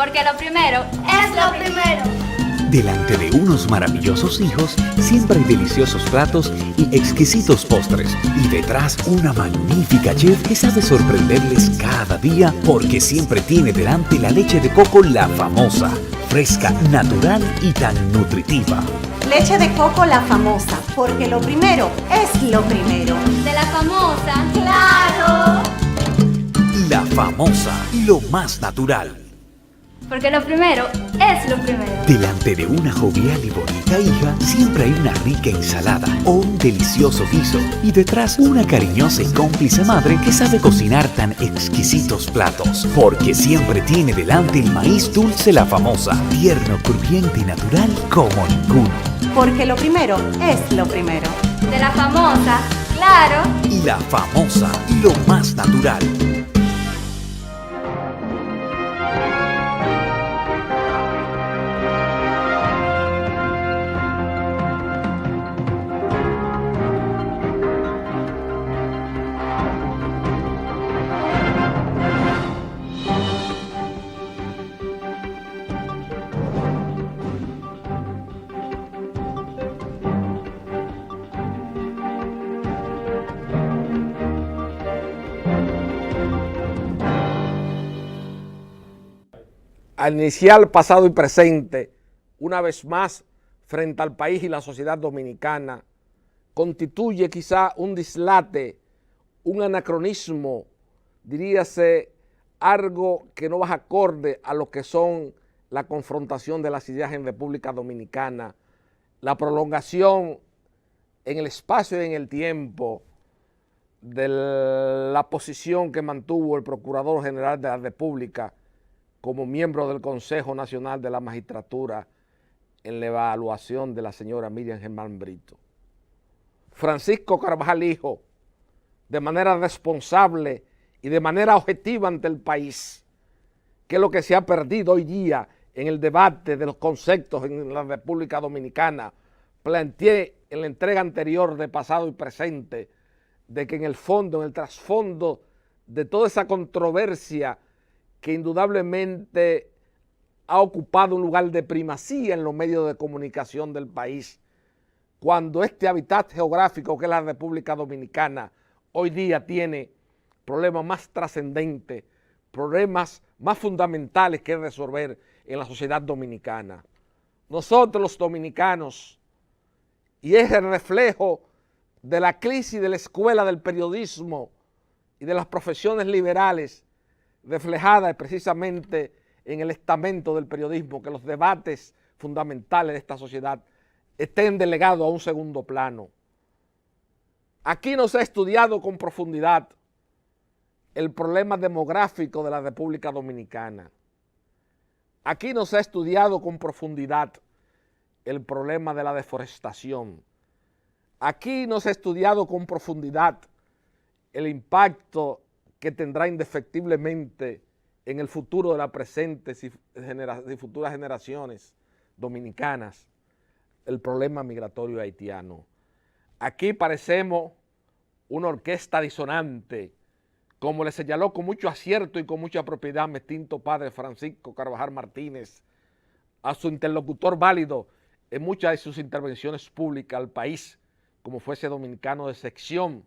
Porque lo primero es lo primero. Delante de unos maravillosos hijos, siempre hay deliciosos platos y exquisitos postres. Y detrás, una magnífica chef que sabe sorprenderles cada día porque siempre tiene delante la leche de coco La Famosa. Fresca, natural y tan nutritiva. Leche de coco La Famosa, porque lo primero es lo primero. De La Famosa, claro. La Famosa, lo más natural. Porque lo primero es lo primero. Delante de una jovial y bonita hija, siempre hay una rica ensalada o un delicioso guiso. Y detrás, una cariñosa y cómplice madre que sabe cocinar tan exquisitos platos. Porque siempre tiene delante el maíz dulce La Famosa, tierno, crujiente y natural como ninguno. Porque lo primero es lo primero. De La Famosa, claro. Y La Famosa, lo más natural. Al inicial, pasado y presente, una vez más, frente al país y la sociedad dominicana, constituye quizá un dislate, un anacronismo, diríase algo que no va acorde a lo que son la confrontación de las ideas en República Dominicana, la prolongación en el espacio y en el tiempo de la posición que mantuvo el Procurador General de la República como miembro del Consejo Nacional de la Magistratura en la evaluación de la señora Miriam Germán Brito. Francisco Carvajal Hijo, de manera responsable y de manera objetiva ante el país, que es lo que se ha perdido hoy día en el debate de los conceptos en la República Dominicana, planteé en la entrega anterior de pasado y presente de que en el fondo, en el trasfondo de toda esa controversia que indudablemente ha ocupado un lugar de primacía en los medios de comunicación del país, cuando este hábitat geográfico que es la República Dominicana hoy día tiene problemas más trascendentes, problemas más fundamentales que resolver en la sociedad dominicana. Nosotros los dominicanos, y es el reflejo de la crisis de la escuela del periodismo y de las profesiones liberales, reflejada precisamente en el estamento del periodismo, que los debates fundamentales de esta sociedad estén delegados a un segundo plano. Aquí no se ha estudiado con profundidad el problema demográfico de la República Dominicana. Aquí no se ha estudiado con profundidad el problema de la deforestación. Aquí no se ha estudiado con profundidad el impacto que tendrá indefectiblemente en el futuro de las presentes y futuras generaciones dominicanas el problema migratorio haitiano. Aquí parecemos una orquesta disonante, como le señaló con mucho acierto y con mucha propiedad mi extinto padre Francisco Carvajal Martínez a su interlocutor válido en muchas de sus intervenciones públicas al país, como fuese dominicano de sección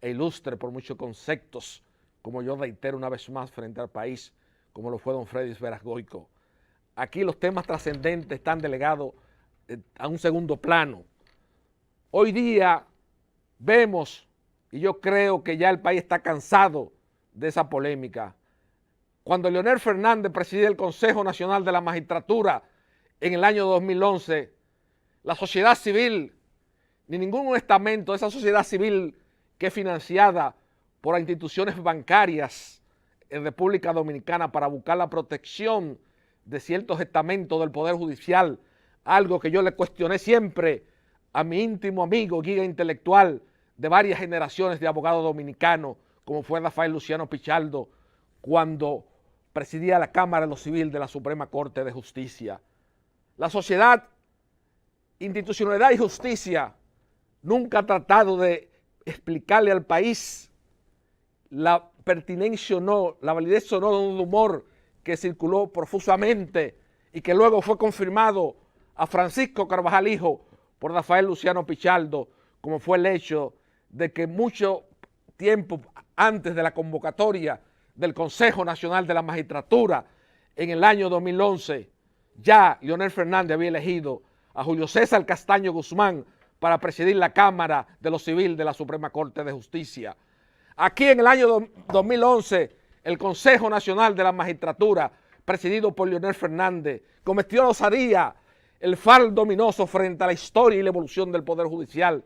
e ilustre por muchos conceptos, como yo reitero una vez más frente al país, como lo fue don Freddy Veras Goico. Aquí los temas trascendentes están delegados a un segundo plano. Hoy día vemos, y yo creo que ya el país está cansado de esa polémica, cuando Leonel Fernández presidía el Consejo Nacional de la Magistratura en el año 2011, la sociedad civil, ni ningún estamento de esa sociedad civil que es financiada por las instituciones bancarias en República Dominicana para buscar la protección de ciertos estamentos del Poder Judicial, algo que yo le cuestioné siempre a mi íntimo amigo, guía intelectual de varias generaciones de abogados dominicanos, como fue Rafael Luciano Pichardo, cuando presidía la Cámara de lo Civil de la Suprema Corte de Justicia. La sociedad, institucionalidad y justicia nunca ha tratado de explicarle al país la pertinencia o no, la validez o no de un humor que circuló profusamente y que luego fue confirmado a Francisco Carvajal Hijo por Rafael Luciano Pichardo, como fue el hecho de que mucho tiempo antes de la convocatoria del Consejo Nacional de la Magistratura en el año 2011, ya Leonel Fernández había elegido a Julio César Castaño Guzmán para presidir la Cámara de lo Civil de la Suprema Corte de Justicia. Aquí en el año 2011, el Consejo Nacional de la Magistratura, presidido por Leonel Fernández, cometió la osadía, el fardo ominoso frente a la historia y la evolución del Poder Judicial,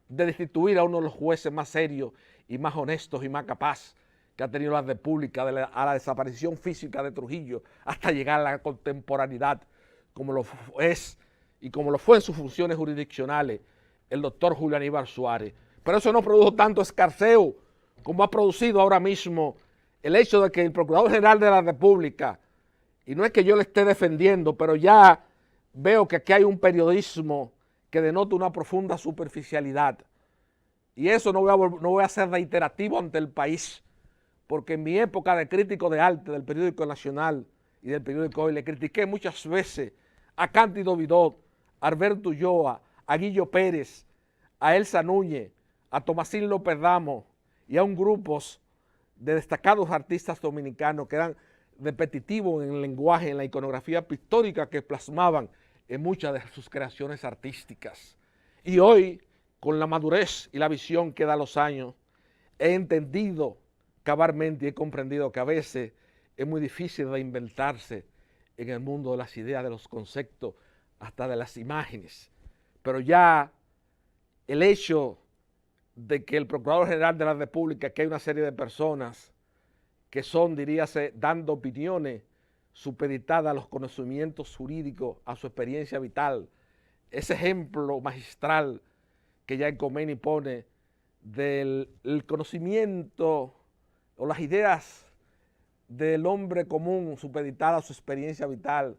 de destituir a uno de los jueces más serios y más honestos y más capaz que ha tenido la República, a la desaparición física de Trujillo, hasta llegar a la contemporaneidad, como lo es y como lo fue en sus funciones jurisdiccionales el doctor Julio Aníbal Suárez. Pero eso no produjo tanto escarceo como ha producido ahora mismo el hecho de que el Procurador General de la República, y no es que yo le esté defendiendo, pero ya veo que aquí hay un periodismo que denota una profunda superficialidad. Y eso no voy a ser reiterativo ante el país, porque en mi época de crítico de arte del periódico Nacional y del periódico Hoy le critiqué muchas veces a Cándido Vidot, a Alberto Ulloa, a Guillo Pérez, a Elsa Núñez, a Tomasín López Ramos y a un grupo de destacados artistas dominicanos que eran repetitivos en el lenguaje, en la iconografía pictórica que plasmaban en muchas de sus creaciones artísticas. Y hoy, con la madurez y la visión que da los años, he entendido cabalmente y he comprendido que a veces es muy difícil reinventarse en el mundo de las ideas, de los conceptos, hasta de las imágenes. Pero ya el hecho de que el Procurador General de la República, que hay una serie de personas que son, diríase, dando opiniones supeditadas a los conocimientos jurídicos, a su experiencia vital, ese ejemplo magistral que ya Comeni pone del conocimiento o las ideas del hombre común supeditadas a su experiencia vital,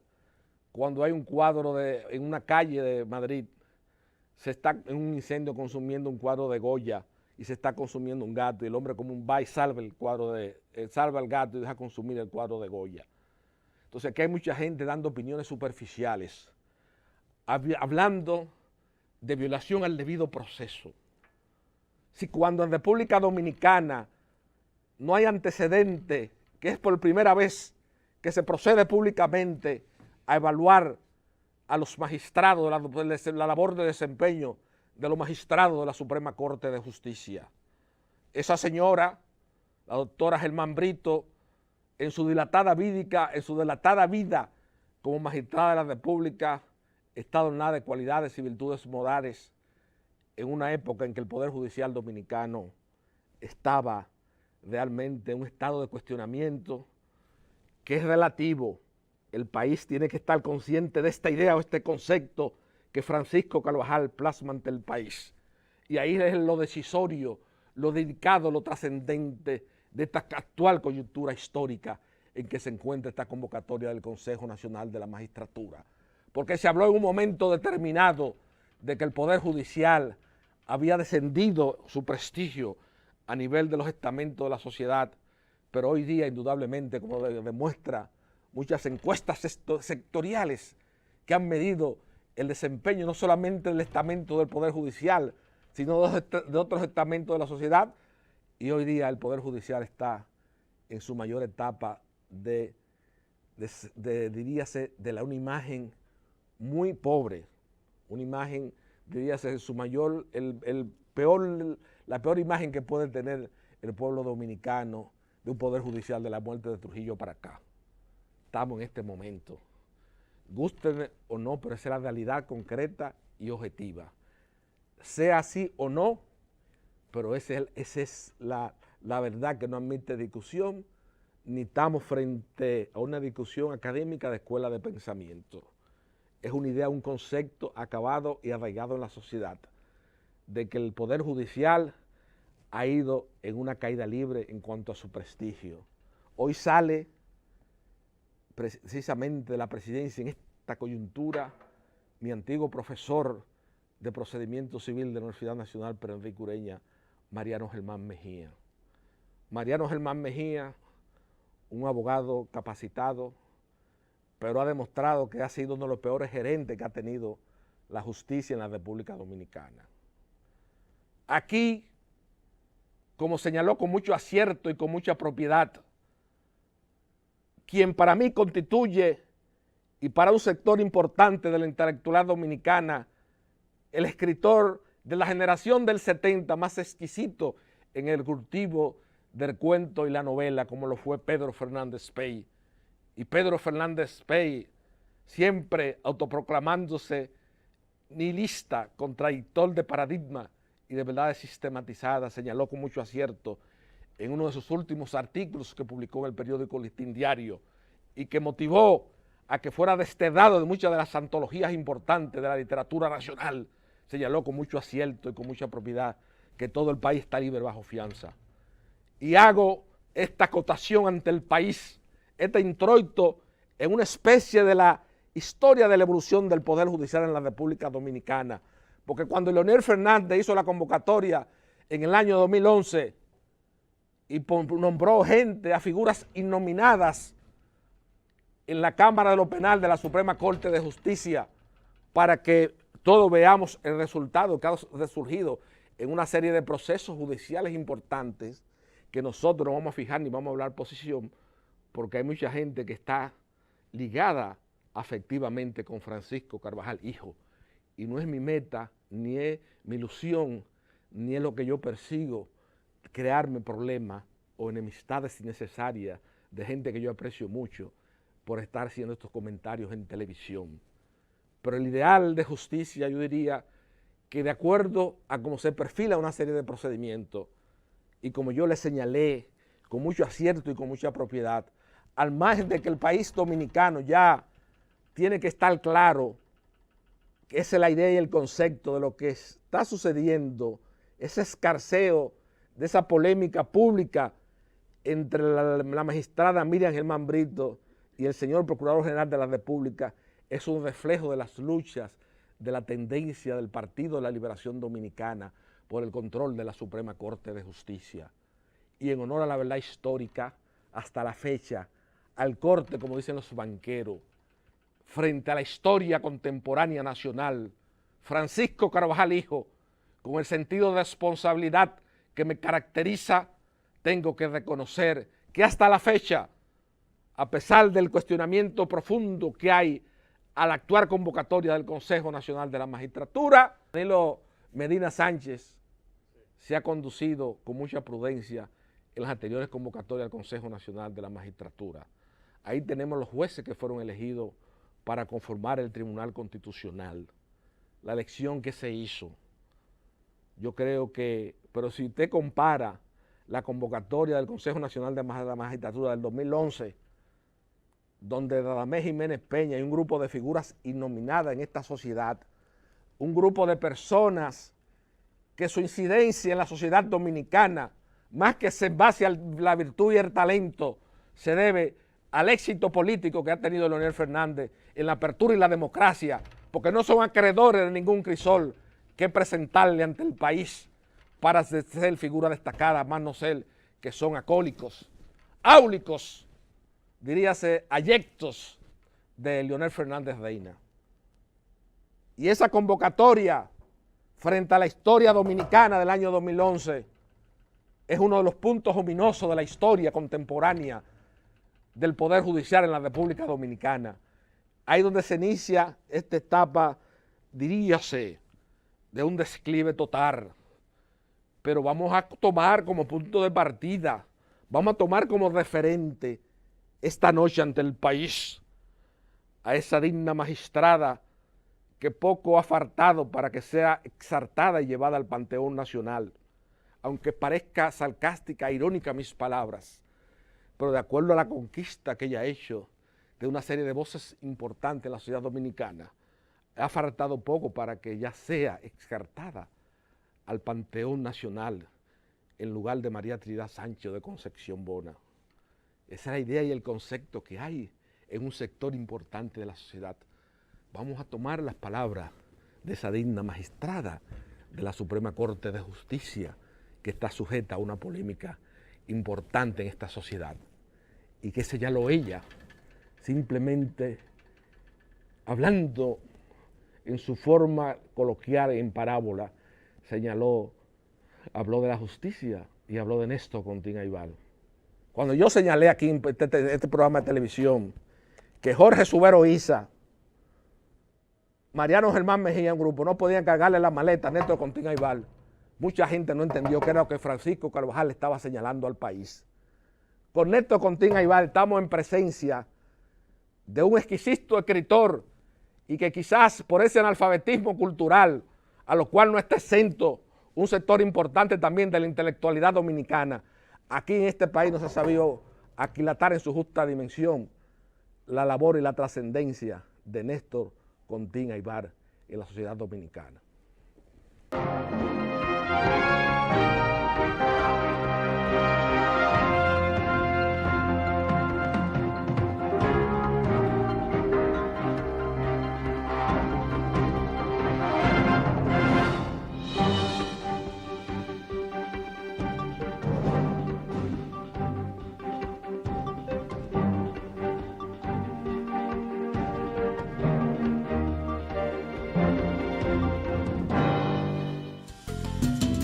cuando hay un cuadro en una calle de Madrid, se está en un incendio consumiendo un cuadro de Goya y se está consumiendo un gato y el hombre común va y salva el cuadro salva al gato y deja consumir el cuadro de Goya. Entonces aquí hay mucha gente dando opiniones superficiales, hablando de violación al debido proceso. Si cuando en República Dominicana no hay antecedente, que es por primera vez que se procede públicamente a evaluar a los magistrados, la labor de desempeño de los magistrados de la Suprema Corte de Justicia. Esa señora, la doctora Germán Brito, en su dilatada vida como magistrada de la República, está adornada de cualidades y virtudes morales en una época en que el Poder Judicial Dominicano estaba realmente en un estado de cuestionamiento que es relativo. El país tiene que estar consciente de esta idea o este concepto que Francisco Carvajal plasma ante el país. Y ahí es lo decisorio, lo dedicado, lo trascendente de esta actual coyuntura histórica en que se encuentra esta convocatoria del Consejo Nacional de la Magistratura. Porque se habló en un momento determinado de que el Poder Judicial había descendido su prestigio a nivel de los estamentos de la sociedad, pero hoy día indudablemente, como demuestra muchas encuestas sectoriales que han medido el desempeño no solamente del estamento del Poder Judicial, sino de otros estamentos de la sociedad, y hoy día el Poder Judicial está en su mayor etapa diríase, de una imagen muy pobre, una imagen, diríase, su mayor, la peor imagen que puede tener el pueblo dominicano de un Poder Judicial de la muerte de Trujillo para acá. Estamos en este momento. Gusten o no, pero esa es la realidad concreta y objetiva. Sea así o no, pero esa es la verdad que no admite discusión, ni estamos frente a una discusión académica de escuela de pensamiento. Es una idea, un concepto acabado y arraigado en la sociedad, de que el Poder Judicial ha ido en una caída libre en cuanto a su prestigio. Hoy sale precisamente de la presidencia en esta coyuntura mi antiguo profesor de procedimiento civil de la Universidad Nacional Pedro Enrique Ureña, Mariano Germán Mejía. Mariano Germán Mejía, un abogado capacitado, pero ha demostrado que ha sido uno de los peores gerentes que ha tenido la justicia en la República Dominicana. Aquí, como señaló con mucho acierto y con mucha propiedad, quien para mí constituye, y para un sector importante de la intelectualidad dominicana, el escritor de la generación del 70 más exquisito en el cultivo del cuento y la novela, como lo fue Pedro Fernández Pey. Y Pedro Fernández Pey, siempre autoproclamándose nihilista, contradictor de paradigma y de verdades sistematizadas, señaló con mucho acierto en uno de sus últimos artículos que publicó en el periódico Listín Diario y que motivó a que fuera desterrado de muchas de las antologías importantes de la literatura nacional, señaló con mucho acierto y con mucha propiedad que todo el país está libre bajo fianza. Y hago esta acotación ante el país, este introito en una especie de la historia de la evolución del Poder Judicial en la República Dominicana, porque cuando Leonel Fernández hizo la convocatoria en el año 2011 y nombró gente a figuras innominadas en la Cámara de lo Penal de la Suprema Corte de Justicia para que todos veamos el resultado que ha resurgido en una serie de procesos judiciales importantes que nosotros no vamos a fijar ni vamos a hablar posición porque hay mucha gente que está ligada afectivamente con Francisco Carvajal, hijo, y no es mi meta, ni es mi ilusión, ni es lo que yo persigo, crearme problemas o enemistades innecesarias de gente que yo aprecio mucho por estar haciendo estos comentarios en televisión. Pero el ideal de justicia, yo diría que de acuerdo a cómo se perfila una serie de procedimientos y como yo le señalé con mucho acierto y con mucha propiedad, al margen de que el país dominicano ya tiene que estar claro que esa es la idea y el concepto de lo que está sucediendo, ese escarceo de esa polémica pública entre la magistrada Miriam Germán Brito y el señor Procurador General de la República, es un reflejo de las luchas, de la tendencia del Partido de la Liberación Dominicana por el control de la Suprema Corte de Justicia. Y en honor a la verdad histórica, hasta la fecha, al corte, como dicen los banqueros, frente a la historia contemporánea nacional, Francisco Carvajal, hijo, con el sentido de responsabilidad que me caracteriza, tengo que reconocer que hasta la fecha, a pesar del cuestionamiento profundo que hay al actuar convocatoria del Consejo Nacional de la Magistratura, Danilo Medina Sánchez se ha conducido con mucha prudencia en las anteriores convocatorias del Consejo Nacional de la Magistratura. Ahí tenemos los jueces que fueron elegidos para conformar el Tribunal Constitucional. La elección que se hizo, yo creo que, pero si usted compara la convocatoria del Consejo Nacional de la Magistratura del 2011, donde Radamés Jiménez Peña y un grupo de figuras innominadas en esta sociedad, un grupo de personas que su incidencia en la sociedad dominicana, más que en base a la virtud y el talento, se debe al éxito político que ha tenido Leonel Fernández en la apertura y la democracia, porque no son acreedores de ningún crisol que presentarle ante el país para ser figura destacada, más no ser que son acólicos, áulicos, diríase ayectos de Leonel Fernández Reina. Y esa convocatoria frente a la historia dominicana del año 2011 es uno de los puntos ominosos de la historia contemporánea del Poder Judicial en la República Dominicana. Ahí donde se inicia esta etapa, diríase, de un declive total. Pero vamos a tomar como punto de partida, vamos a tomar como referente esta noche ante el país a esa digna magistrada que poco ha faltado para que sea exaltada y llevada al Panteón Nacional, aunque parezca sarcástica, irónica mis palabras, pero de acuerdo a la conquista que ella ha hecho de una serie de voces importantes en la sociedad dominicana, ha faltado poco para que ella sea exaltada al Panteón Nacional en lugar de María Trinidad Sánchez o de Concepción Bona. Esa es la idea y el concepto que hay en un sector importante de la sociedad. Vamos a tomar las palabras de esa digna magistrada de la Suprema Corte de Justicia que está sujeta a una polémica importante en esta sociedad y qué señaló ella, simplemente hablando en su forma coloquial en parábola, habló de la justicia y habló de Néstor Contín Aybar. Cuando yo señalé aquí en este programa de televisión que Jorge Subero Isa, Mariano Germán Mejía, un grupo, no podían cargarle la maleta a Néstor Contín Aybar, mucha gente no entendió que era lo que Francisco Carvajal estaba señalando al país. Con Néstor Contín Aybar estamos en presencia de un exquisito escritor y que quizás por ese analfabetismo cultural, a lo cual no está exento un sector importante también de la intelectualidad dominicana, aquí en este país no se ha sabido aquilatar en su justa dimensión la labor y la trascendencia de Néstor Contín Aybar en la sociedad dominicana.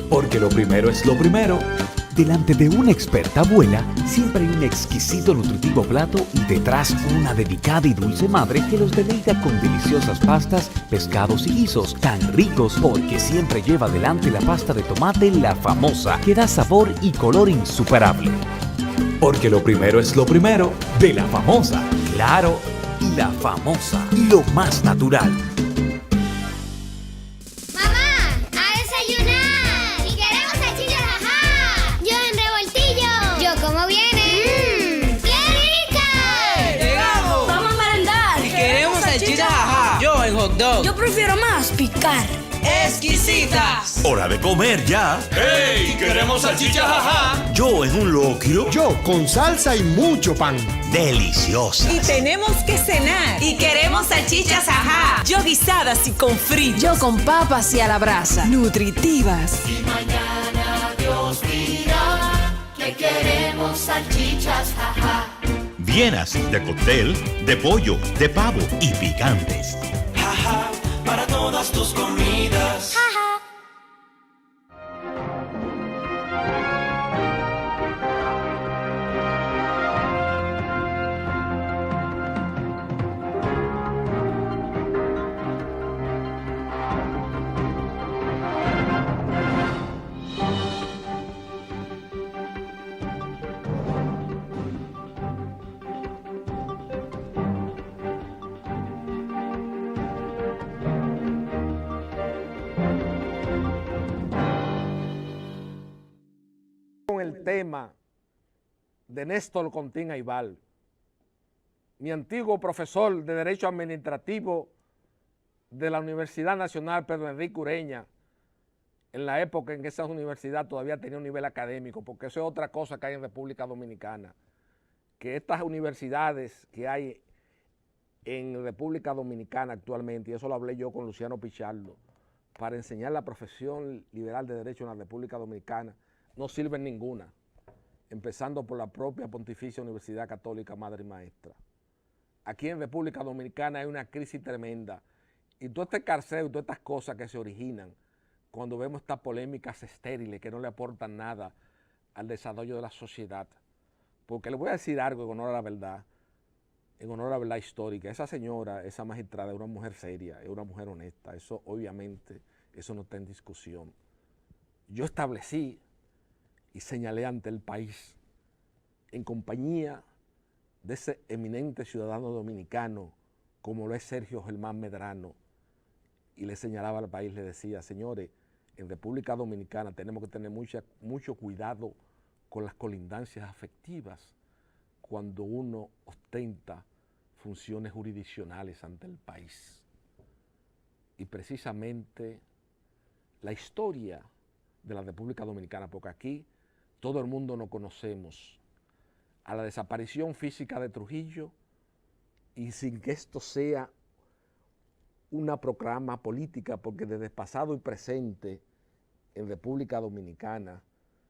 Porque lo primero es lo primero. Delante de una experta abuela, siempre hay un exquisito nutritivo plato y detrás una delicada y dulce madre que los deleita con deliciosas pastas, pescados y guisos tan ricos porque siempre lleva adelante la pasta de tomate La Famosa, que da sabor y color insuperable. Porque lo primero es lo primero de La Famosa. Claro, La Famosa, lo más natural. Yo prefiero más picar. ¡Exquisitas! ¡Hora de comer ya! ¡Hey! ¡Queremos salchicha, jaja! Yo en un locrio. Yo con salsa y mucho pan. Deliciosas. Y tenemos que cenar. Y queremos salchichas, ajá. Yo guisadas y con frito. Yo con papas y a la brasa. Nutritivas. Y mañana Dios dirá que queremos salchichas, jaja. Llenas de cóctel, de pollo, de pavo y picantes. Jaja, para todas tus comidas. Jaja. El tema de Néstor Contín Aybar, mi antiguo profesor de Derecho Administrativo de la Universidad Nacional Pedro Enrique Ureña, en la época en que esa universidad todavía tenía un nivel académico, porque eso es otra cosa que hay en República Dominicana, que estas universidades que hay en República Dominicana actualmente, y eso lo hablé yo con Luciano Pichardo, para enseñar la profesión liberal de Derecho en la República Dominicana, no sirven ninguna, empezando por la propia Pontificia Universidad Católica Madre y Maestra. Aquí en República Dominicana hay una crisis tremenda y todo este carceo y todas estas cosas que se originan cuando vemos estas polémicas estériles que no le aportan nada al desarrollo de la sociedad. Porque le voy a decir algo en honor a la verdad histórica. Esa señora, esa magistrada es una mujer seria, es una mujer honesta, eso obviamente, eso no está en discusión. Yo establecí y señalé ante el país, en compañía de ese eminente ciudadano dominicano, como lo es Sergio Germán Medrano, y le señalaba al país, le decía, señores, en República Dominicana tenemos que tener mucho cuidado con las colindancias afectivas cuando uno ostenta funciones jurisdiccionales ante el país. Y precisamente la historia de la República Dominicana, porque aquí todo el mundo nos conocemos a la desaparición física de Trujillo y sin que esto sea una proclama política, porque desde pasado y presente en República Dominicana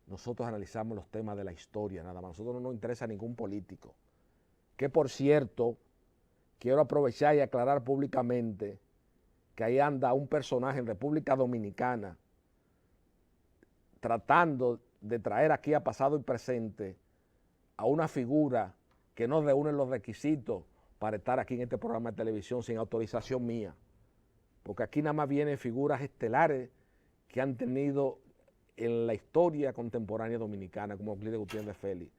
nosotros analizamos los temas de la historia, nada más. A nosotros no nos interesa ningún político. que por cierto, quiero aprovechar y aclarar públicamente que ahí anda un personaje en República Dominicana tratando de traer aquí a pasado y presente a una figura que no reúne los requisitos para estar aquí en este programa de televisión sin autorización mía. Porque aquí nada más vienen figuras estelares que han tenido en la historia contemporánea dominicana, como Euclides Gutiérrez Félix.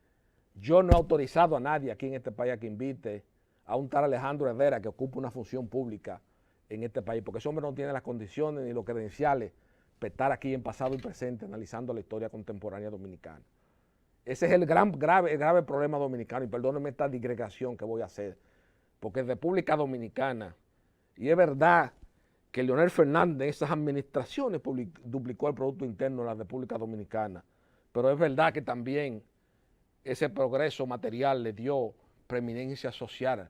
Yo no he autorizado a nadie aquí en este país a que invite a un tal Alejandro Herrera que ocupa una función pública en este país, porque ese hombre no tiene las condiciones ni los credenciales para estar aquí en pasado y presente analizando la historia contemporánea dominicana. Ese es el grave problema dominicano, y perdónenme esta digregación que voy a hacer, porque en República Dominicana, y es verdad que Leonel Fernández en esas administraciones duplicó el Producto Interno de la República Dominicana, pero es verdad que también ese progreso material le dio preeminencia social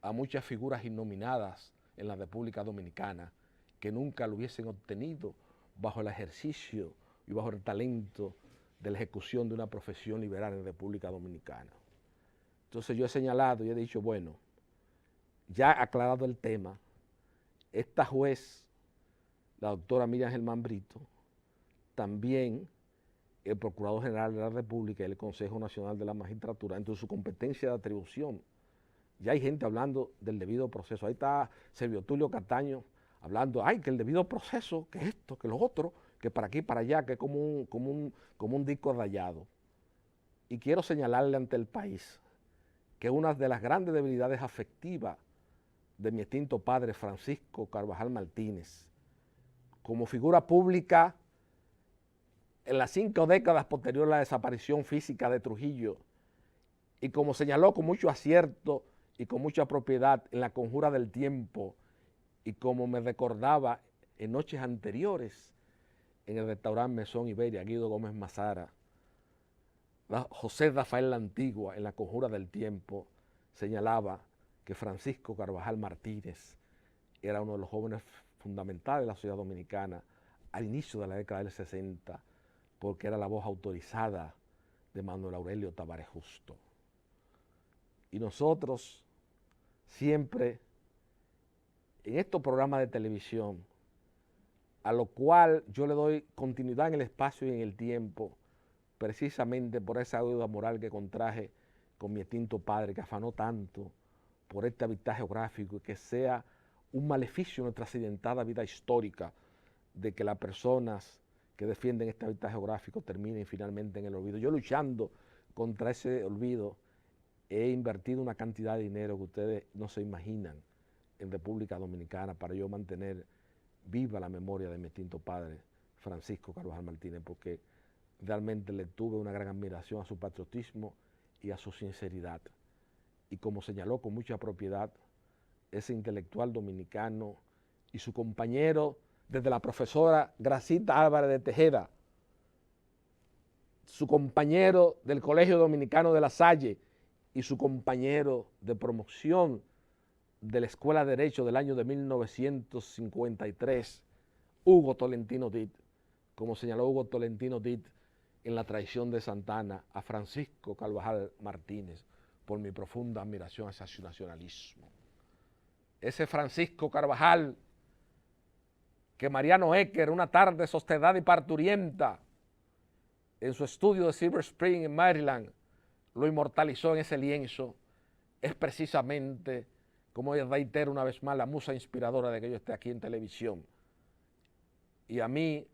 a muchas figuras innominadas en la República Dominicana que nunca lo hubiesen obtenido bajo el ejercicio y bajo el talento de la ejecución de una profesión liberal en República Dominicana. Entonces yo he señalado y he dicho, bueno, ya aclarado el tema, esta juez, la doctora Miriam Germán Brito, también el Procurador General de la República y el Consejo Nacional de la Magistratura, entre su competencia de atribución. Ya hay gente hablando del debido proceso. Ahí está Servio Tulio Cataño hablando, ay, que el debido proceso, que esto, que lo otro, que para aquí, para allá, que es como un disco rayado. Y quiero señalarle ante el país que una de las grandes debilidades afectivas de mi extinto padre Francisco Carvajal Martínez, como figura pública en las 5 décadas posteriores a la desaparición física de Trujillo, y como señaló con mucho acierto y con mucha propiedad en la Conjura del Tiempo, y como me recordaba en noches anteriores en el restaurante Mesón Iberia, Guido Gómez Mazara, José Rafael la Antigua en la Conjura del Tiempo señalaba que Francisco Carvajal Martínez era uno de los jóvenes fundamentales de la sociedad dominicana al inicio de la década del 60, porque era la voz autorizada de Manuel Aurelio Tavares Justo. Y nosotros siempre en estos programas de televisión, a lo cual yo le doy continuidad en el espacio y en el tiempo, precisamente por esa deuda moral que contraje con mi extinto padre, que afanó tanto por este hábitat geográfico y que sea un maleficio en nuestra accidentada vida histórica de que las personas que defienden este hábitat geográfico terminen finalmente en el olvido. Yo luchando contra ese olvido he invertido una cantidad de dinero que ustedes no se imaginan en República Dominicana para yo mantener viva la memoria de mi extinto padre, Francisco Carvajal Martínez, porque realmente le tuve una gran admiración a su patriotismo y a su sinceridad. Y como señaló con mucha propiedad, ese intelectual dominicano y su compañero desde la profesora Gracita Álvarez de Tejeda, su compañero del Colegio Dominicano de La Salle y su compañero de promoción de la Escuela de Derecho del año de 1953, Hugo Tolentino Dit, como señaló Hugo Tolentino Dit en La traición de Santana a Francisco Carvajal Martínez, por mi profunda admiración hacia su nacionalismo. Ese Francisco Carvajal que Mariano Ecker, una tarde sostedada y parturienta, en su estudio de Silver Spring en Maryland, lo inmortalizó en ese lienzo, es precisamente, como reitero una vez más, la musa inspiradora de que yo esté aquí en televisión. Y a mí,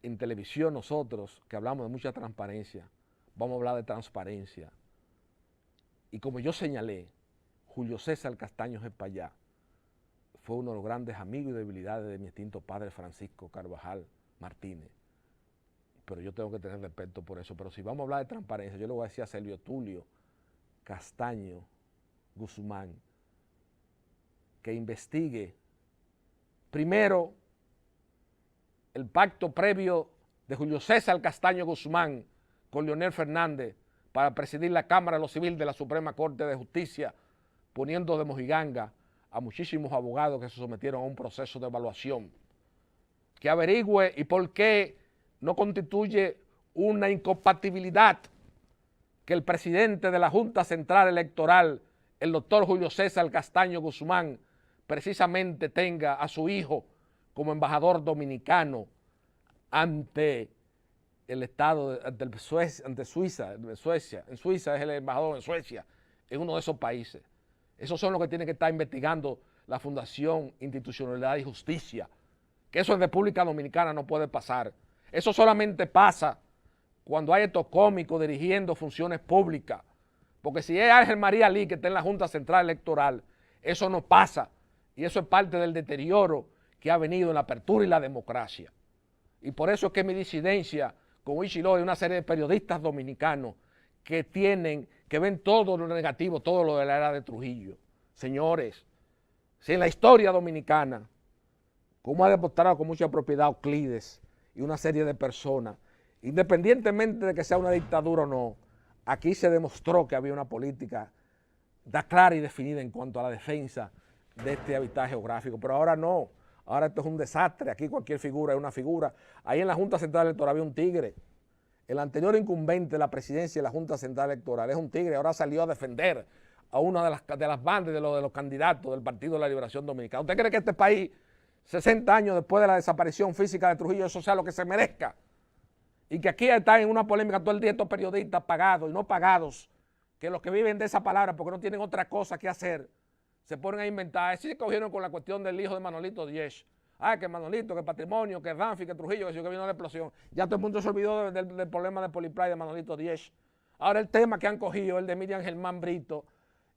en televisión nosotros, que hablamos de mucha transparencia, vamos a hablar de transparencia. Y como yo señalé, Julio César Castaños Espallá fue uno de los grandes amigos y debilidades de mi extinto padre Francisco Carvajal Martínez. Pero yo tengo que tener respeto por eso. Pero si vamos a hablar de transparencia, yo le voy a decir a Servio Tulio Castaño Guzmán que investigue primero el pacto previo de Julio César Castaño Guzmán con Leonel Fernández para presidir la Cámara de lo Civil de la Suprema Corte de Justicia, poniendo de mojiganga a muchísimos abogados que se sometieron a un proceso de evaluación, que averigüe y por qué no constituye una incompatibilidad que el presidente de la Junta Central Electoral, el doctor Julio César Castaño Guzmán, precisamente tenga a su hijo como embajador dominicano ante el Estado, ante Suiza, en Suiza es el embajador en Suecia, en uno de esos países. Esos son los que tienen que estar investigando la Fundación Institucionalidad y Justicia, que eso en República Dominicana no puede pasar. Eso solamente pasa cuando hay estos cómicos dirigiendo funciones públicas, porque si es Ángel María Lee que está en la Junta Central Electoral, eso no pasa, y eso es parte del deterioro que ha venido en la apertura y la democracia. Y por eso es que mi disidencia con Huichiló y una serie de periodistas dominicanos que ven todo lo negativo, todo lo de la era de Trujillo. Señores, si en la historia dominicana, como ha demostrado con mucha propiedad Euclides y una serie de personas, independientemente de que sea una dictadura o no, aquí se demostró que había una política clara y definida en cuanto a la defensa de este hábitat geográfico, pero ahora no. Ahora esto es un desastre, aquí cualquier figura es una figura. Ahí en la Junta Central Electoral había un tigre. El anterior incumbente de la presidencia de la Junta Central Electoral es un tigre, ahora salió a defender a una de las bandas de los candidatos del Partido de la Liberación Dominicana. ¿Usted cree que este país, 60 años después de la desaparición física de Trujillo, eso sea lo que se merezca? Y que aquí están en una polémica todo el día estos periodistas pagados y no pagados, que los que viven de esa palabra porque no tienen otra cosa que hacer, se ponen a inventar. Así se cogieron con la cuestión del hijo de Manolito Diez. Que Manolito, que patrimonio, que Danfi, que Trujillo, que vino la explosión. Ya todo el mundo se olvidó del problema de Polipray de Manolito Diez. Ahora el tema que han cogido, el de Miriam Germán Brito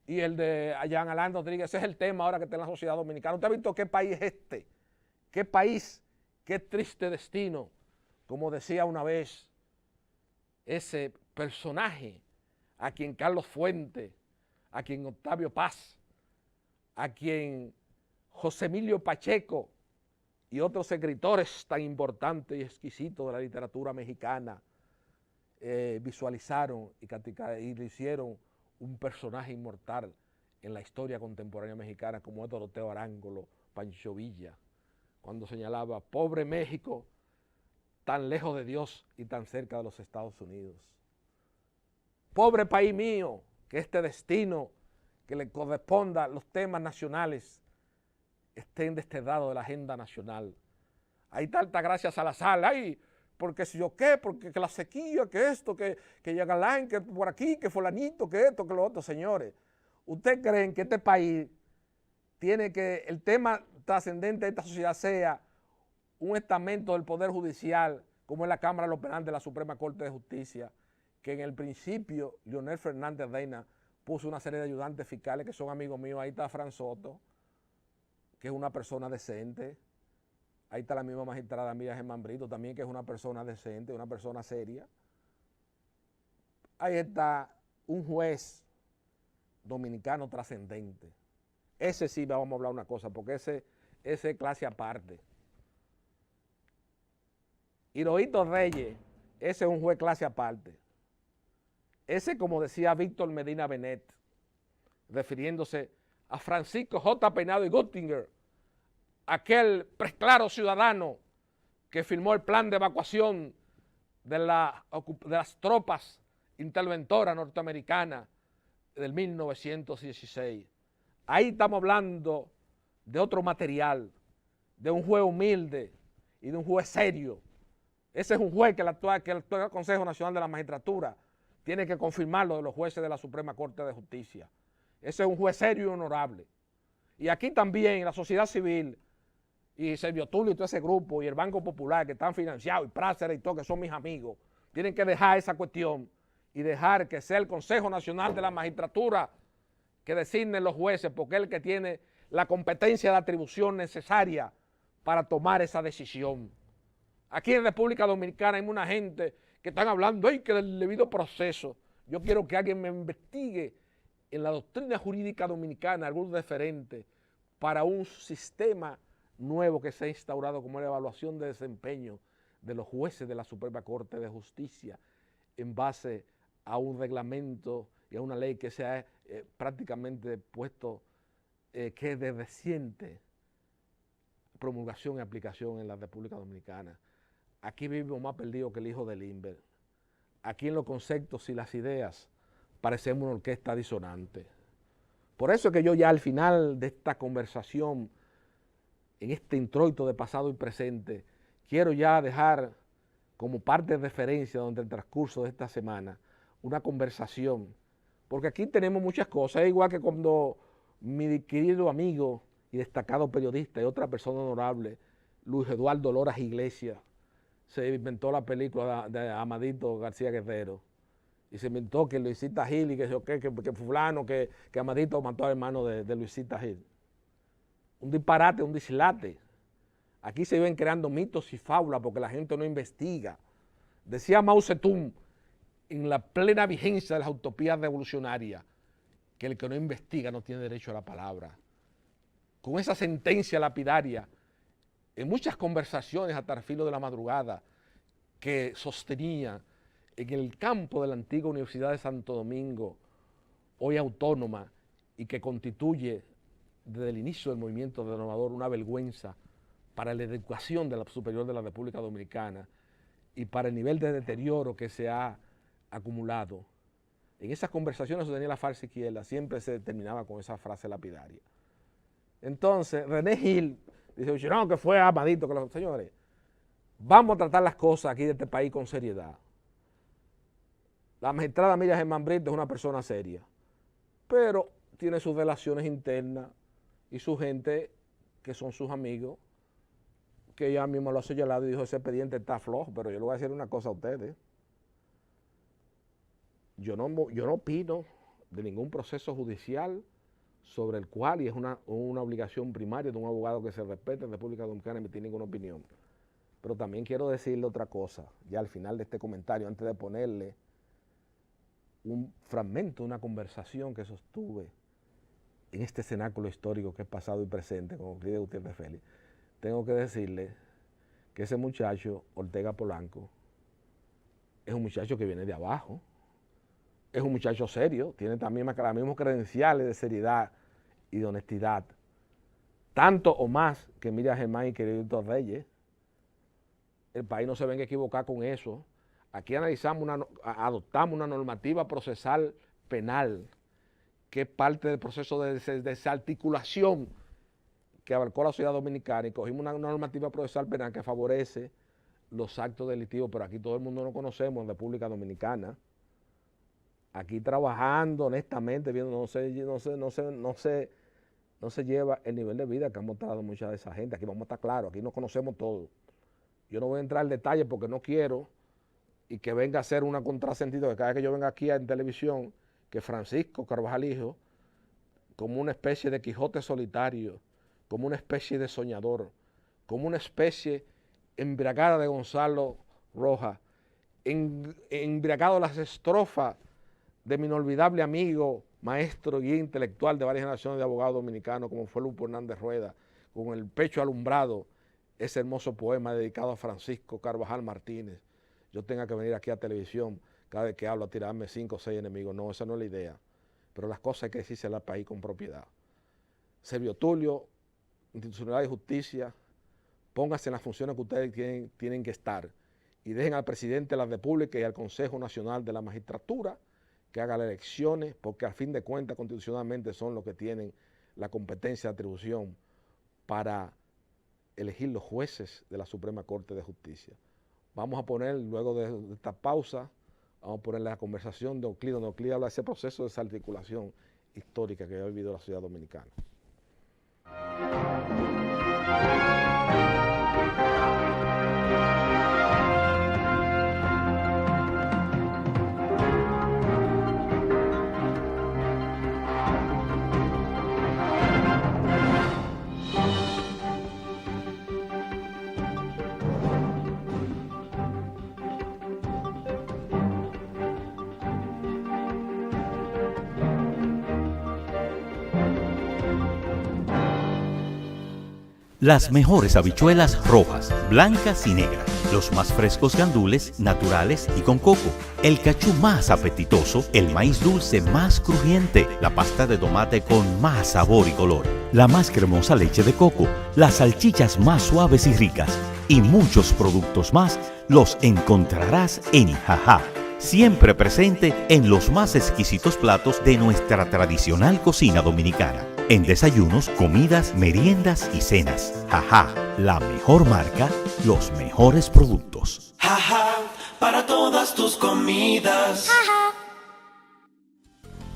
y el de Jean Alain Rodríguez, ese es el tema ahora que está en la sociedad dominicana. ¿Usted ha visto qué país es este? ¿Qué país? ¿Qué triste destino? Como decía una vez ese personaje a quien Carlos Fuente, a quien Octavio Paz, a quien José Emilio Pacheco y otros escritores tan importantes y exquisitos de la literatura mexicana visualizaron y le hicieron un personaje inmortal en la historia contemporánea mexicana, como es Doroteo Arángolo, Pancho Villa, cuando señalaba: pobre México, tan lejos de Dios y tan cerca de los Estados Unidos. Pobre país mío, que este destino que le corresponda, los temas nacionales estén destedados de la agenda nacional. Hay tanta gracia Salazar, porque si yo qué, porque que la sequía, que esto, que Yagalán, que por aquí, que fulanito, que esto, que lo otro. Señores, ¿ustedes creen que este país tiene que, el tema trascendente de esta sociedad sea un estamento del Poder Judicial, como es la Cámara de los Penales de la Suprema Corte de Justicia, que en el principio Leonel Fernández Reina puso una serie de ayudantes fiscales que son amigos míos? Ahí está Fran Soto, que es una persona decente. Ahí está la misma magistrada Miriam Germán Brito también, que es una persona decente, una persona seria. Ahí está un juez dominicano trascendente. Ese sí vamos a hablar una cosa, porque ese es clase aparte. Hirohito Reyes, ese es un juez clase aparte. Ese, como decía Víctor Medina Benet, refiriéndose a Francisco J. Peinado y Guttinger, aquel preclaro ciudadano que firmó el plan de evacuación de las tropas interventoras norteamericanas del 1916. Ahí estamos hablando de otro material, de un juez humilde y de un juez serio. Ese es un juez que el actual Consejo Nacional de la Magistratura tiene que confirmarlo de los jueces de la Suprema Corte de Justicia. Ese es un juez serio y honorable. Y aquí también la sociedad civil y Servio Tulio y todo ese grupo y el Banco Popular que están financiados y Práceres y todo, que son mis amigos, tienen que dejar esa cuestión y dejar que sea el Consejo Nacional de la Magistratura que designe los jueces, porque es el que tiene la competencia de atribución necesaria para tomar esa decisión. Aquí en República Dominicana hay una gente que están hablando que del debido proceso. Yo quiero que alguien me investigue en la doctrina jurídica dominicana algún referente para un sistema nuevo que se ha instaurado como la evaluación de desempeño de los jueces de la Suprema Corte de Justicia en base a un reglamento y a una ley que se ha prácticamente puesto, que es de reciente promulgación y aplicación en la República Dominicana. Aquí vivimos más perdidos que el hijo del Inver. Aquí en los conceptos y las ideas parecemos una orquesta disonante. Por eso es que yo ya al final de esta conversación, en este introito de pasado y presente, quiero ya dejar como parte de referencia durante el transcurso de esta semana una conversación, porque aquí tenemos muchas cosas, es igual que cuando mi querido amigo y destacado periodista y otra persona honorable, Luis Eduardo Loras Iglesias, se inventó la película de Amadito García Guerrero, y se inventó que Luisita Gil y que fulano, que Amadito mató al hermano de Luisita Gil. Un disparate, un dislate. Aquí se viven creando mitos y fábulas porque la gente no investiga. Decía Mao Zedong, en la plena vigencia de las utopías revolucionarias, que el que no investiga no tiene derecho a la palabra. Con esa sentencia lapidaria, en muchas conversaciones hasta el filo de la madrugada, que sostenía en el campo de la antigua Universidad de Santo Domingo, hoy autónoma, y que constituye desde el inicio del movimiento renovador una vergüenza para la educación de la superior de la República Dominicana y para el nivel de deterioro que se ha acumulado. En esas conversaciones sostenía la falsa izquierda, siempre se terminaba con esa frase lapidaria. Entonces, René Gil dice, no, que fue Amadito, que los señores, vamos a tratar las cosas aquí de este país con seriedad. La magistrada Miriam Germán Brito es una persona seria, pero tiene sus relaciones internas y su gente que son sus amigos, que ella misma lo ha señalado y dijo, ese expediente está flojo, pero yo le voy a decir una cosa a ustedes. Yo no opino de ningún proceso judicial sobre el cual, y es una obligación primaria de un abogado que se respete en República Dominicana, emitir ninguna opinión. Pero también quiero decirle otra cosa, ya al final de este comentario, antes de ponerle un fragmento de una conversación que sostuve en este cenáculo histórico que es pasado y presente con Euclides Gutiérrez Félix. Tengo que decirle que ese muchacho, Ortega Polanco, es un muchacho que viene de abajo, es un muchacho serio, tiene también las mismas credenciales de seriedad y de honestidad, tanto o más que Miriam Germán y que Víctor Reyes. El país no se venga a equivocar con eso. Aquí adoptamos una normativa procesal penal, que es parte del proceso de desarticulación que abarcó la sociedad dominicana, y cogimos una normativa procesal penal que favorece los actos delictivos, pero aquí todo el mundo lo conocemos en República Dominicana. Aquí trabajando honestamente, viendo, no se lleva el nivel de vida que han mostrado mucha de esa gente. Aquí vamos a estar claros, aquí nos conocemos todos. Yo no voy a entrar en detalle porque no quiero y que venga a ser un contrasentido que cada vez que yo venga aquí en televisión, que Francisco Carvajal Hijo, como una especie de Quijote solitario, como una especie de soñador, como una especie embriagada de Gonzalo Rojas, embriagado de las estrofas de mi inolvidable amigo, maestro y guía intelectual de varias generaciones de abogados dominicanos, como fue Lupo Hernández Rueda, con el pecho alumbrado, ese hermoso poema dedicado a Francisco Carvajal Martínez, yo tenga que venir aquí a televisión cada vez que hablo a tirarme 5 o 6 enemigos. No, esa no es la idea. Pero las cosas hay que decirse al país con propiedad. Servio Tulio, institucionalidad y justicia, pónganse en las funciones que ustedes tienen que estar y dejen al presidente de la República y al Consejo Nacional de la Magistratura que haga las elecciones, porque a fin de cuentas constitucionalmente son los que tienen la competencia de atribución para elegir los jueces de la Suprema Corte de Justicia. Vamos a poner, luego de esta pausa, vamos a poner la conversación de Euclides, donde Euclides habla de ese proceso de desarticulación histórica que ha vivido la sociedad dominicana. Las mejores habichuelas rojas, blancas y negras, los más frescos gandules, naturales y con coco, el cachú más apetitoso, el maíz dulce más crujiente, la pasta de tomate con más sabor y color, la más cremosa leche de coco, las salchichas más suaves y ricas y muchos productos más los encontrarás en Jajá. siempre presente en los más exquisitos platos de nuestra tradicional cocina dominicana. En desayunos, comidas, meriendas y cenas. Jajá, la mejor marca, los mejores productos. Jaja, para todas tus comidas.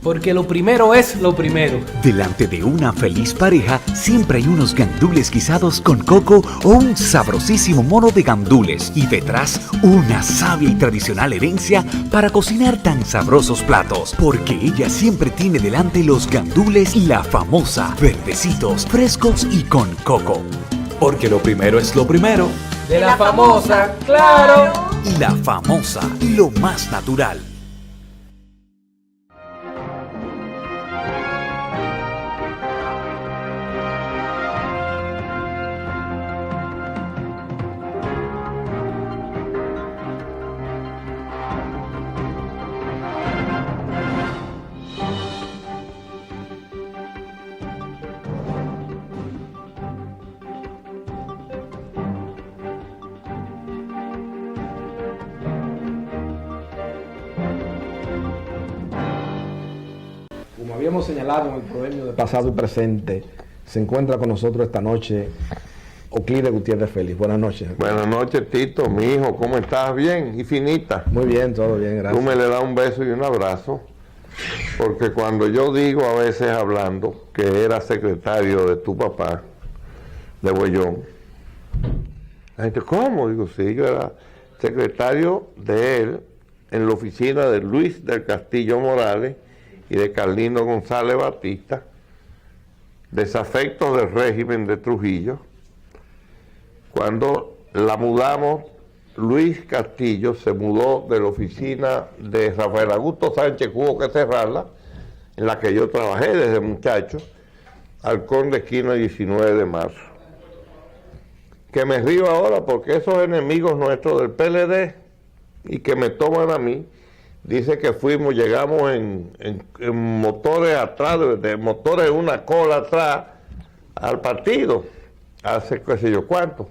Porque lo primero es lo primero. Delante de una feliz pareja siempre hay unos gandules guisados con coco o un sabrosísimo mono de gandules y detrás una sabia y tradicional herencia para cocinar tan sabrosos platos. Porque ella siempre tiene delante los gandules La Famosa, verdecitos, frescos y con coco. Porque lo primero es lo primero. De La Famosa, claro. Y La Famosa, lo más natural. Como habíamos señalado en el proverbio de pasado y presente, se encuentra con nosotros esta noche Euclides Gutiérrez Félix. Buenas noches. Buenas noches, Tito, mi hijo, ¿cómo estás? ¿Bien? ¿Y finita? Muy bien, todo bien, gracias. Tú me le das un beso y un abrazo, porque cuando yo digo a veces hablando que era secretario de tu papá, de Bollón, la gente, ¿cómo? Digo, sí, yo era secretario de él en la oficina de Luis del Castillo Morales y de Carlino González Batista, desafectos del régimen de Trujillo. Cuando la mudamos, Luis Castillo se mudó de la oficina de Rafael Augusto Sánchez, que hubo que cerrarla, en la que yo trabajé desde muchacho, al Conde esquina 19 de marzo. Que me río ahora porque esos enemigos nuestros del PLD y que me toman a mí, dice que llegamos en motores atrás, de motores una cola atrás al partido, hace qué sé yo cuánto.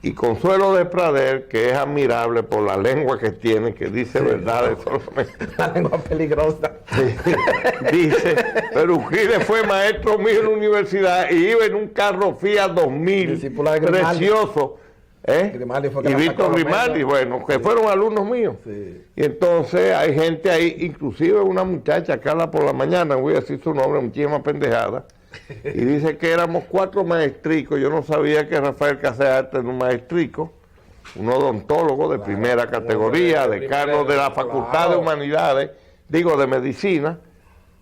Y Consuelo de Prader, que es admirable por la lengua que tiene, que dice verdades solamente. La lengua peligrosa. Dice, pero Euclides fue maestro mío en la universidad y iba en un carro Fiat 2000, precioso. Y Víctor Grimaldi, bueno, que fueron alumnos míos. Sí. Y entonces hay gente ahí, inclusive una muchacha que habla por la mañana, voy a decir su nombre, muchísima pendejada, y dice que éramos 4 maestricos. Yo no sabía que Rafael Casearte era un maestrico, un odontólogo de primera categoría, decano de la Facultad de Humanidades, digo de Medicina,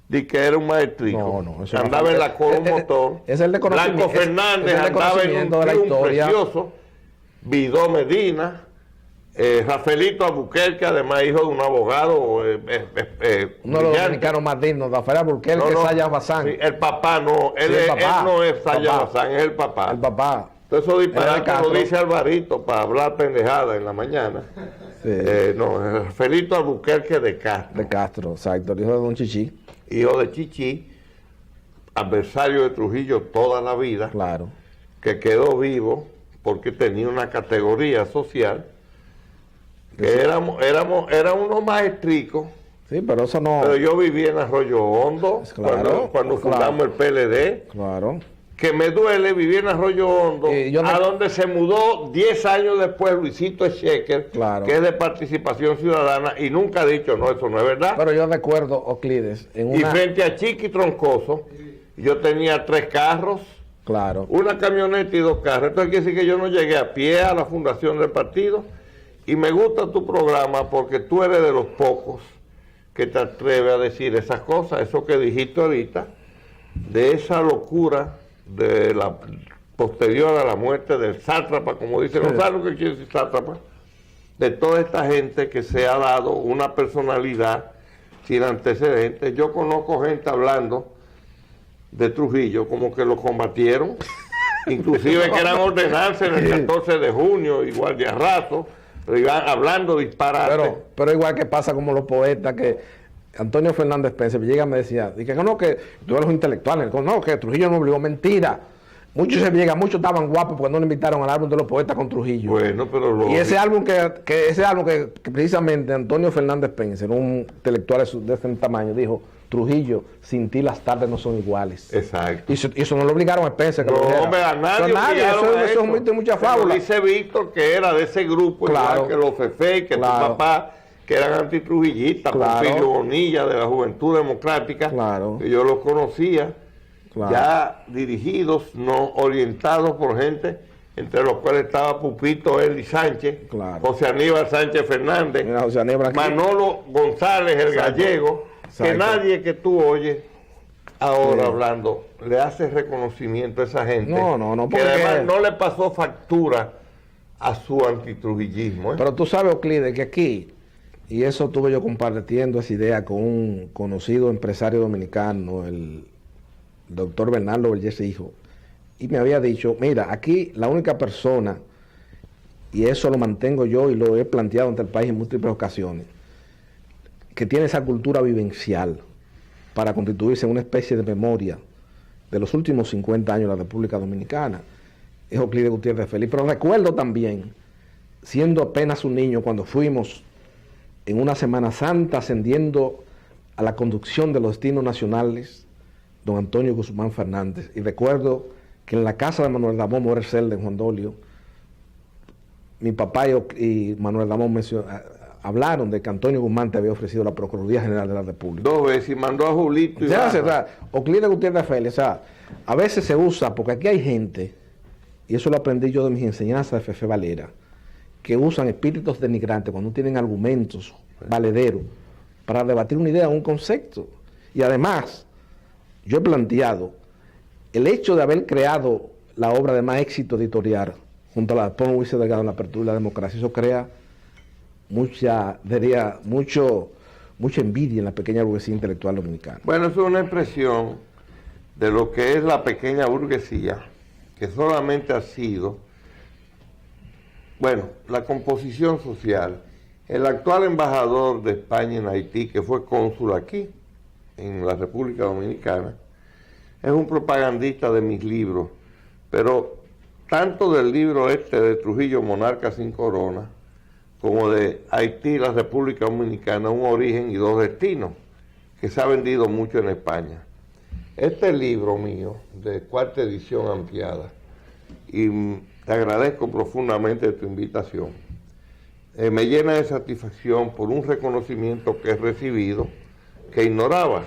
de que era un maestrico. Andaba en la Colón Motor. Es el de Blanco Fernández andaba en un precioso. Vidó Medina, Rafaelito Albuquerque, además hijo de un abogado, uno de los dominicanos más dignos, Rafael Albuquerque, Sayas Bazán. Sí, el papá no, él no es Sayas Bazán, es el papá. El papá. Entonces eso disparate lo dice Alvarito para hablar pendejada en la mañana. Sí. No, Rafaelito Albuquerque de Castro. De Castro, exacto, hijo de Don Chichi. Hijo de Chichi, adversario de Trujillo toda la vida. Claro. Que quedó vivo porque tenía una categoría social, que era unos maestricos. Sí, pero eso no... Pero yo viví en Arroyo Hondo, claro, cuando fundamos el PLD. Claro. Que me duele vivir en Arroyo Hondo, a donde se mudó 10 años después Luisito Echequer, claro, que es de Participación Ciudadana, y nunca ha dicho, no, eso no es verdad. Pero yo recuerdo, Euclides, Y frente a Chiqui Troncoso, yo tenía 3 carros, claro, una camioneta y 2 carros. Entonces quiere decir que yo no llegué a pie a la fundación del partido. Y me gusta tu programa porque tú eres de los pocos que te atreves a decir esas cosas, eso que dijiste ahorita, de esa locura de la posterior a la muerte del sátrapa, como dice, no sabes lo que quiere decir sátrapa, de toda esta gente que se ha dado una personalidad sin antecedentes. Yo conozco gente hablando de Trujillo como que lo combatieron, inclusive querían ordenarse en el 14 de junio, igual de arraso, pero iban hablando disparate. Pero igual que pasa como los poetas, que Antonio Fernández Pence llega y me decía, que no, que tú eres los intelectuales, no, que Trujillo no obligó, mentira. Muchos se llegan, muchos estaban guapos porque no le invitaron al álbum de los poetas con Trujillo. Bueno, pero y ese álbum que precisamente Antonio Fernández Spencer, un intelectual de ese tamaño, dijo: Trujillo, sin ti las tardes no son iguales. Exacto. Y eso no lo obligaron a Spencer. Que no, lo dijera. hombre, a nadie. Eso es un mito y mucha fábula. Dice Víctor que era de ese grupo, claro, igual que los Fefe, que tu papá, que eran antitrujillistas, Porfirio Bonilla, de la Juventud Democrática, que yo los conocía. Ya dirigidos, no orientados por gente, entre los cuales estaba Pupito Eli Sánchez, José Aníbal Sánchez Fernández, Manolo González, el gallego, que nadie que tú oyes ahora hablando le hace reconocimiento a esa gente, que además no le pasó factura a su antitrujillismo. Pero tú sabes, Euclides, que aquí, y eso estuve yo compartiendo esa idea con un conocido empresario dominicano, el doctor Bernardo Vergés hijo, y me había dicho: mira, aquí la única persona, y eso lo mantengo yo y lo he planteado ante el país en múltiples ocasiones, que tiene esa cultura vivencial para constituirse en una especie de memoria de los últimos 50 años de la República Dominicana, es Euclides Gutiérrez Félix. Pero recuerdo también, siendo apenas un niño, cuando fuimos en una Semana Santa ascendiendo a la conducción de los destinos nacionales, don Antonio Guzmán Fernández, y recuerdo que en la casa de Manuel Damón Moresel de Juan Dolio, mi papá y Manuel Damón hablaron de que Antonio Guzmán te había ofrecido la Procuraduría General de la República. 2 veces, y mandó a Julito. Euclides Gutiérrez Félix, a veces se usa, porque aquí hay gente, y eso lo aprendí yo de mis enseñanzas de Fefe Valera, que usan espíritus denigrantes cuando no tienen argumentos valederos para debatir una idea o un concepto. Y además, yo he planteado el hecho de haber creado la obra de más éxito editorial junto a la de Pon Luis Delgado en La Apertura y la Democracia. Eso crea mucha envidia en la pequeña burguesía intelectual dominicana. Bueno, eso es una expresión de lo que es la pequeña burguesía, que solamente ha sido, la composición social. El actual embajador de España en Haití, que fue cónsul aquí, en la República Dominicana, es un propagandista de mis libros, pero tanto del libro de Trujillo, Monarca sin Corona, como de Haití, la República Dominicana, un origen y 2 destinos, que se ha vendido mucho en España. Este libro mío, de 4ª edición ampliada, y te agradezco profundamente tu invitación, me llena de satisfacción por un reconocimiento que he recibido que ignoraba.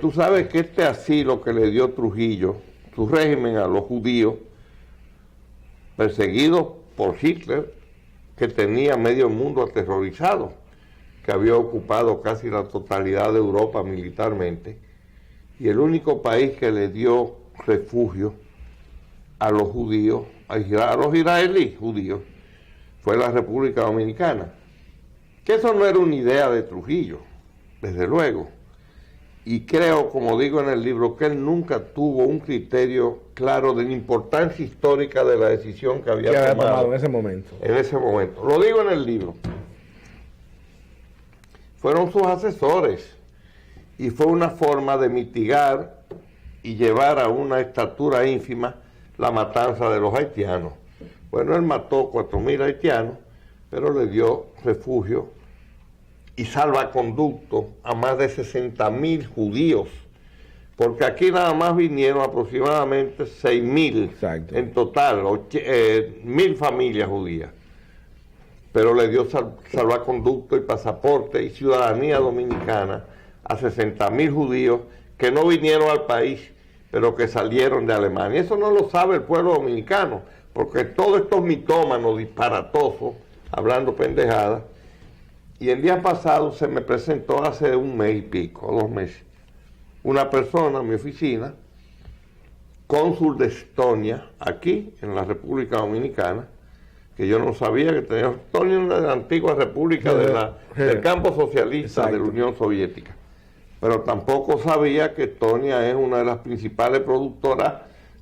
Tú sabes que este asilo que le dio Trujillo, su régimen a los judíos, perseguidos por Hitler, que tenía medio mundo aterrorizado, que había ocupado casi la totalidad de Europa militarmente, y el único país que le dio refugio a los judíos, a los israelíes judíos, fue la República Dominicana. Que eso no era una idea de Trujillo, desde luego. Y creo, como digo en el libro, que él nunca tuvo un criterio claro de la importancia histórica de la decisión que había tomado en ese momento. En ese momento. Lo digo en el libro. Fueron sus asesores y fue una forma de mitigar y llevar a una estatura ínfima la matanza de los haitianos. Bueno, él mató 4.000 haitianos, pero le dio refugio y salvaconducto a más de 60.000 judíos, porque aquí nada más vinieron aproximadamente 6.000 en total, 1.000 familias judías, pero le dio salvaconducto y pasaporte y ciudadanía dominicana a 60.000 judíos que no vinieron al país, pero que salieron de Alemania. Eso no lo sabe el pueblo dominicano, porque todos estos mitómanos disparatosos, hablando pendejadas. Y el día pasado se me presentó, hace 1 mes y pico, 2 meses, una persona en mi oficina, cónsul de Estonia, aquí en la República Dominicana, que yo no sabía que tenía. Estonia, una de las antiguas repúblicas del campo socialista de la Unión Soviética. Pero tampoco sabía que Estonia es una de las principales productoras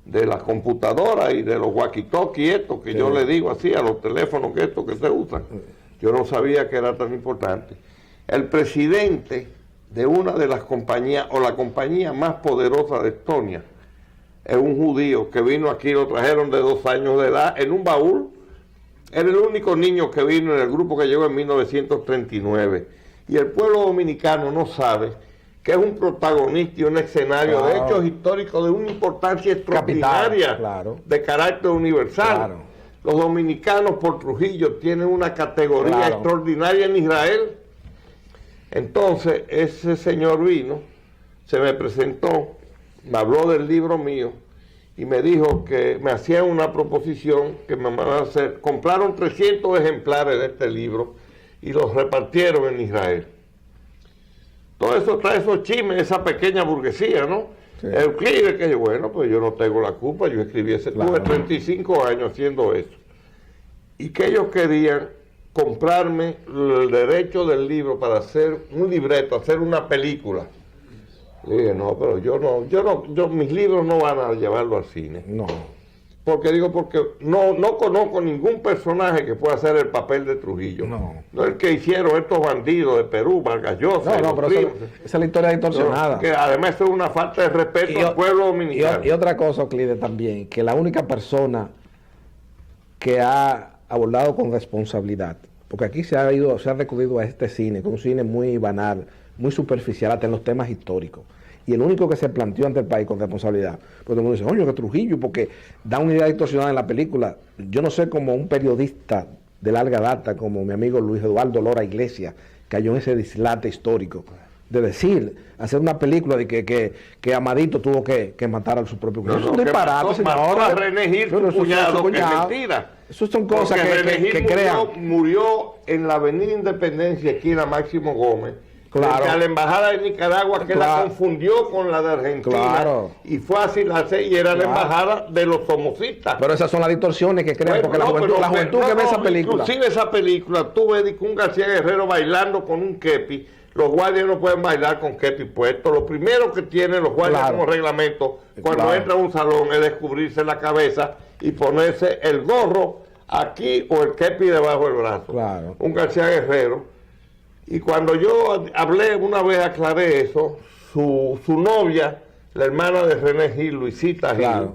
de las computadoras y de los walkie-talkie, estos que yo le digo así, a los teléfonos que se usan. Yo no sabía que era tan importante. El presidente de una de las compañías, o la compañía más poderosa de Estonia, es un judío que vino aquí, lo trajeron de 2 años de edad en un baúl. Era el único niño que vino en el grupo que llegó en 1939. Y el pueblo dominicano no sabe que es un protagonista y un escenario de hechos históricos de una importancia extraordinaria, de carácter universal. Los dominicanos por Trujillo tienen una categoría extraordinaria en Israel. Entonces ese señor vino, se me presentó, me habló del libro mío y me dijo que me hacían una proposición que me mandaban a hacer. Compraron 300 ejemplares de este libro y los repartieron en Israel. Todo eso trae esos chismes, esa pequeña burguesía, ¿no? Sí. Euclides, que bueno, pues yo no tengo la culpa, yo escribí ese, tuve 35 años haciendo eso. Y que ellos querían comprarme el derecho del libro para hacer un libreto, hacer una película. Le dije, no, pero mis libros no van a llevarlo al cine. No. Porque no conozco ningún personaje que pueda hacer el papel de Trujillo. No el que hicieron estos bandidos de Perú, Vargas Llosa. No, pero esa es la historia distorsionada. Que además es una falta de respeto al pueblo dominicano. Y otra cosa, Euclides, también, que la única persona que ha abordado con responsabilidad, porque aquí se ha recurrido a este cine, que es un cine muy banal, muy superficial, hasta en los temas históricos. Y el único que se planteó ante el país con responsabilidad, porque todo el mundo dice, oye, que Trujillo, porque da una idea distorsionada en la película. Yo no sé cómo un periodista de larga data, como mi amigo Luis Eduardo Lora Iglesias, cayó en ese dislate histórico, de decir, hacer una película de que Amadito tuvo que matar a su propio cuñado. Eso es un disparate, mató a René Gil, su cuñado, que es mentira. Eso son cosas que crean. Murió en la avenida Independencia, esquina Máximo Gómez, claro, a la embajada de Nicaragua, que la confundió con la de Argentina, y fue a asilarse, y era la embajada de los somocistas. Pero esas son las distorsiones que crean, porque la juventud que ve esa película. Inclusive esa película, tú ves un García Guerrero bailando con un kepi. Los guardias no pueden bailar con kepi puesto. Lo primero que tienen los guardias como reglamento cuando entra a un salón es descubrirse la cabeza y ponerse el gorro aquí o el kepi debajo del brazo. Un García Guerrero. Y cuando yo hablé una vez, aclaré eso, su novia, la hermana de René Gil, Luisita Gil,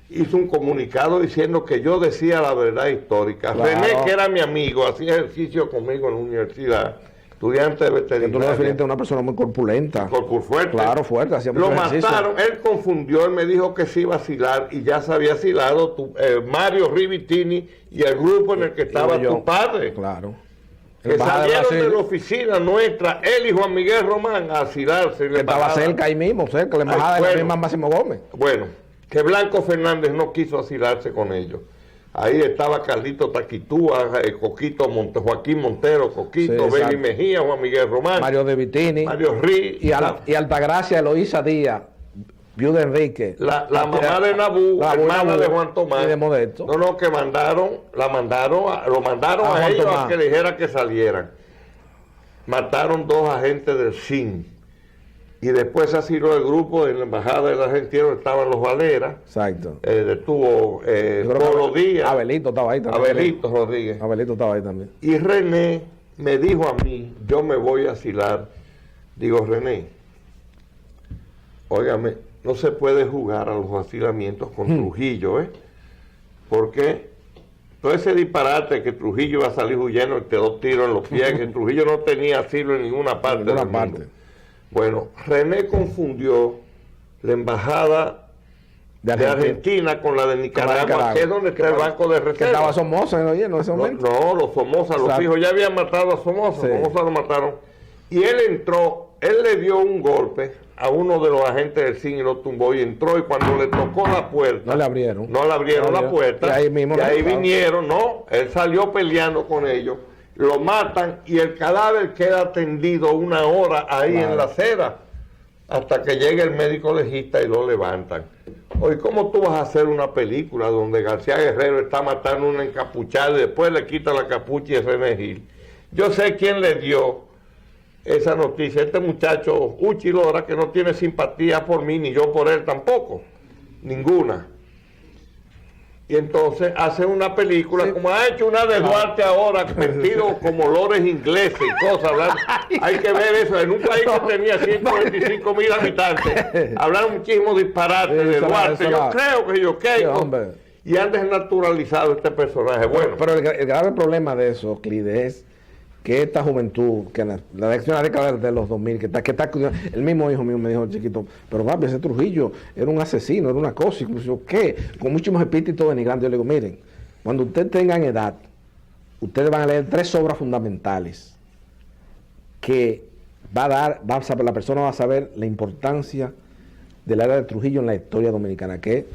hizo un comunicado diciendo que yo decía la verdad histórica. René, que era mi amigo, hacía ejercicio conmigo en la universidad, estudiante de veterinaria. Tú lo definiste a una persona muy corpulenta. Fuerte. Claro, fuerte, hacía mucho ejercicio. Lo mataron, él confundió, él me dijo que se iba a asilar y ya se había asilado Mario Rivitini y el grupo en el que estaba tu padre. Claro. Que salieron de la oficina nuestra, él y Juan Miguel Román, a asilarse. Que estaba cerca ahí mismo, cerca, la embajada de la misma Máximo Gómez. Bueno, que Blanco Fernández no quiso asilarse con ellos. Ahí estaba Carlito Taquitúa, Joaquín Montero, Coquito, Baby Mejía, Juan Miguel Román, Mario De Vitini, Mario Rí, y Altagracia Eloísa Díaz, viuda Enrique, la mamá de Nabú, hermana de Juan Tomás, y de Modesto. No, que lo mandaron a ellos a que le dijera que salieran. Mataron 2 agentes del CIN. Y después se asiló el grupo en la embajada de la Argentina, donde estaban los Valera. Exacto. Detuvo Polo Díaz. Abelito estaba ahí también. Abelito Rodríguez. Abelito estaba ahí también. Y René me dijo a mí, yo me voy a asilar. Digo, René, óigame, no se puede jugar a los asilamientos con Trujillo, porque todo ese disparate que Trujillo iba a salir huyendo y te 2 tiros en los pies, que Trujillo no tenía asilo en ninguna parte del mundo. Bueno, René confundió la embajada de Argentina con la de Nicaragua, que es donde está el Banco de Reserva. Que estaba Somoza en ese momento. No, los Somoza, los hijos ya habían matado a Somoza, Somoza lo mataron. Y él entró, él le dio un golpe a uno de los agentes del CIN y lo tumbó y entró, y cuando le tocó la puerta, no le abrieron la puerta, y ahí vinieron, él salió peleando con ellos, lo matan y el cadáver queda tendido 1 hora ahí en la acera hasta que llegue el médico legista y lo levantan. Oye, ¿cómo tú vas a hacer una película donde García Guerrero está matando a un encapuchado y después le quita la capucha y es René Gil? Yo sé quién le dio esa noticia, este muchacho Uchi Lora, que no tiene simpatía por mí, ni yo por él tampoco, ninguna. Y entonces hace una película, como ha hecho una de Duarte ahora, vestido como lores ingleses y cosas, hablando. Hay que ver eso, en un país que tenía 125,000 habitantes, hablar muchísimo disparate de Duarte. Yo creo que yo y han desnaturalizado este personaje. Bueno, pero el grave problema de eso, Clide, es que esta juventud, que la década de los 2000, que está, el mismo hijo mío me dijo, chiquito, pero papi, ese Trujillo era un asesino, era una cosa, incluso, ¿qué? Con muchos epítetos denigrantes. Yo le digo, miren, cuando ustedes tengan edad, ustedes van a leer 3 obras fundamentales que la persona va a saber la importancia del área de Trujillo en la historia dominicana, que es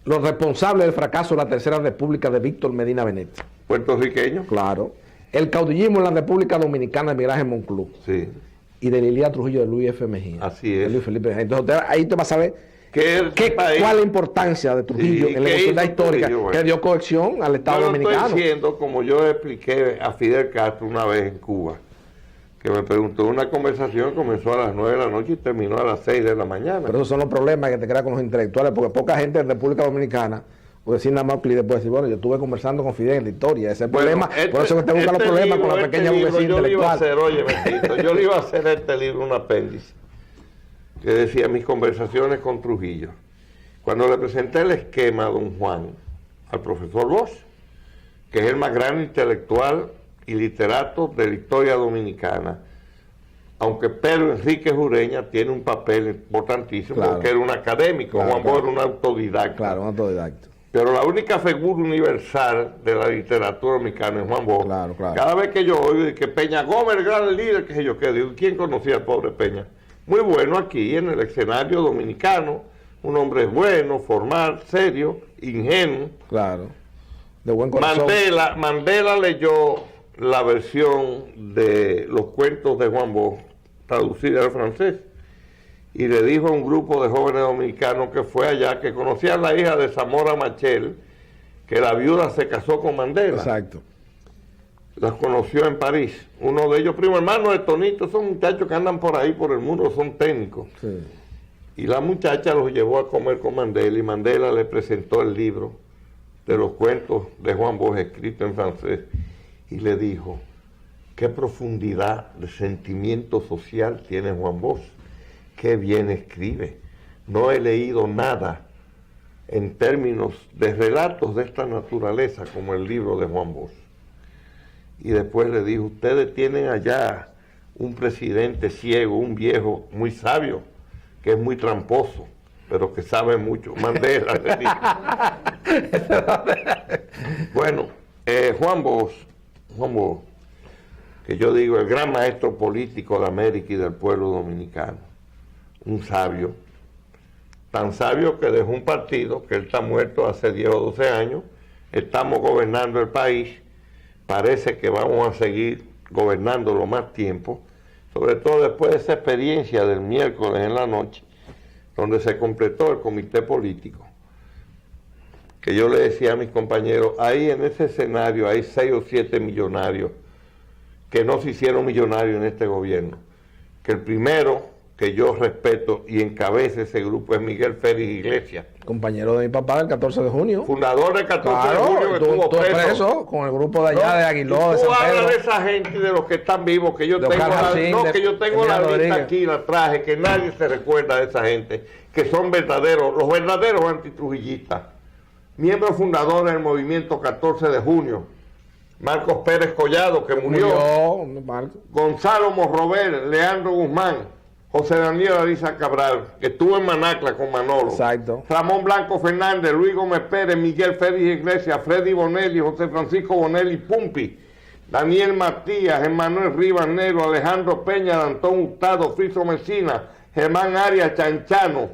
los responsables del fracaso de la Tercera República de Víctor Medina Benet. ¿Puertorriqueño? Claro. El caudillismo en la República Dominicana de Miguel Ángel Monclús. Sí. Y de Lilía Trujillo de Luis F. Mejía. Así es. De Luis Felipe Mejía. Entonces ahí te vas a saber cuál es la importancia de Trujillo en la sociedad histórica, que dio cohesión al Estado dominicano. Estoy diciendo, como yo expliqué a Fidel Castro una vez en Cuba, que me preguntó una conversación, comenzó a las 9 de la noche y terminó a las 6 de la mañana. Pero esos son los problemas que te crean con los intelectuales, porque poca gente en República Dominicana puede decir nada más, Clide puede decir, bueno, yo estuve conversando con Fidel en la historia, ese es el problema, por eso que te buscan los problemas con la pequeña burguesía intelectual. Yo le iba a hacer este libro un apéndice, que decía mis conversaciones con Trujillo. Cuando le presenté el esquema a don Juan, al profesor Bosch, que es el más grande intelectual y literato de la historia dominicana, aunque Pedro Enrique Ureña tiene un papel importantísimo, porque era un académico, Juan Bosch era un autodidacta. Claro, un autodidacta. Pero la única figura universal de la literatura dominicana es Juan Bosch. Claro. Cada vez que yo oigo que Peña Gómez, el gran líder, que yo qué digo, ¿quién conocía al pobre Peña? Muy bueno aquí en el escenario dominicano, un hombre bueno, formal, serio, ingenuo. Claro, de buen corazón. Mandela leyó la versión de los cuentos de Juan Bosch, traducida al francés, y le dijo a un grupo de jóvenes dominicanos que fue allá, que conocía a la hija de Zamora Machel, que la viuda se casó con Mandela. Exacto. Las conoció en París. Uno de ellos, primo hermano de Tonito, son muchachos que andan por ahí, por el mundo, son técnicos. Sí. Y la muchacha los llevó a comer con Mandela, y Mandela le presentó el libro de los cuentos de Juan Bosch, escrito en francés, y le dijo, qué profundidad de sentimiento social tiene Juan Bosch. Qué bien escribe. No he leído nada en términos de relatos de esta naturaleza como el libro de Juan Bosch. Y después le dijo, ustedes tienen allá un presidente ciego, un viejo muy sabio, que es muy tramposo, pero que sabe mucho. Mandela le dijo. Bueno, Juan Bosch, que yo digo el gran maestro político de América y del pueblo dominicano, un sabio, tan sabio que dejó un partido, que él está muerto hace 10 o 12 años, estamos gobernando el país, parece que vamos a seguir gobernándolo más tiempo, sobre todo después de esa experiencia del miércoles en la noche, donde se completó el comité político, que yo le decía a mis compañeros, ahí en ese escenario hay 6 o 7 millonarios que no se hicieron millonarios en este gobierno, que el primero que yo respeto y encabeza ese grupo es Miguel Félix Iglesias. Compañero de mi papá del 14 de junio. Fundador del 14 de junio, que estuvo preso. Con el grupo de allá de Aguiló, de San Pedro. Tú hablas de esa gente y de los que están vivos, que yo tengo la lista aquí, la traje, que nadie se recuerda de esa gente, que son verdaderos, los verdaderos antitrujillistas. Miembros fundadores del movimiento 14 de junio. Marcos Pérez Collado, que murió. Gonzalo Morrover, Leandro Guzmán, José Daniel Ariza Cabral, que estuvo en Manacla con Manolo. Exacto. Ramón Blanco Fernández, Luis Gómez Pérez, Miguel Félix Iglesias, Freddy Bonelli, José Francisco Bonelli Pumpi, Daniel Matías, Emanuel Rivas Negro, Alejandro Peña, Antón Hurtado, Friso Mesina, Germán Arias Chanchano.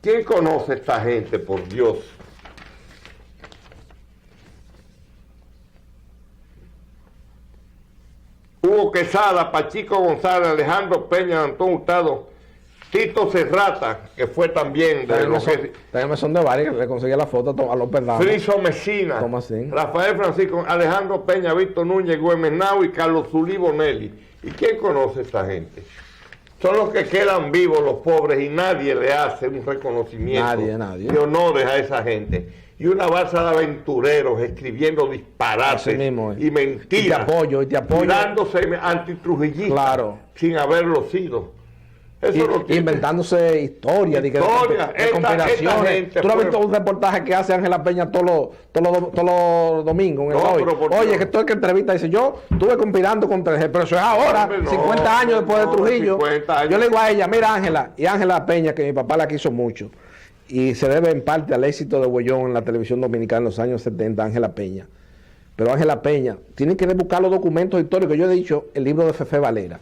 ¿Quién conoce a esta gente, por Dios? Hugo Quesada, Pachico González, Alejandro Peña, Antón Hurtado, Tito Serrata, que fue también de los que... También son de varios, le conseguí la foto a López Dama. Friso Mesina, Rafael Francisco, Alejandro Peña, Víctor Núñez, Güemes Nau y Carlos Zulí Bonelli. ¿Y quién conoce a esta gente? son los que quedan vivos, los pobres, y nadie le hace un reconocimiento de honores a esa gente. Y una balsa de aventureros escribiendo disparates y mentiras. Y te apoyo. Tirándose antitrujillistas, claro, sin haberlo sido. Eso no tiene. Inventándose historias de conspiraciones. Tú no has visto un reportaje que hace Ángela Peña todos los domingos en el Hoy. Oye, que todo el que entrevista dice, yo estuve conspirando contra el, pero eso es ahora, 50 años después de Trujillo. Yo le digo a ella, mira Ángela, y Ángela Peña, que mi papá la quiso mucho, y se debe en parte al éxito de Bollón en la televisión dominicana en los años 70, Ángela Peña. Pero Ángela Peña, tienen que buscar los documentos históricos. Yo he dicho, el libro de Fefe Valera,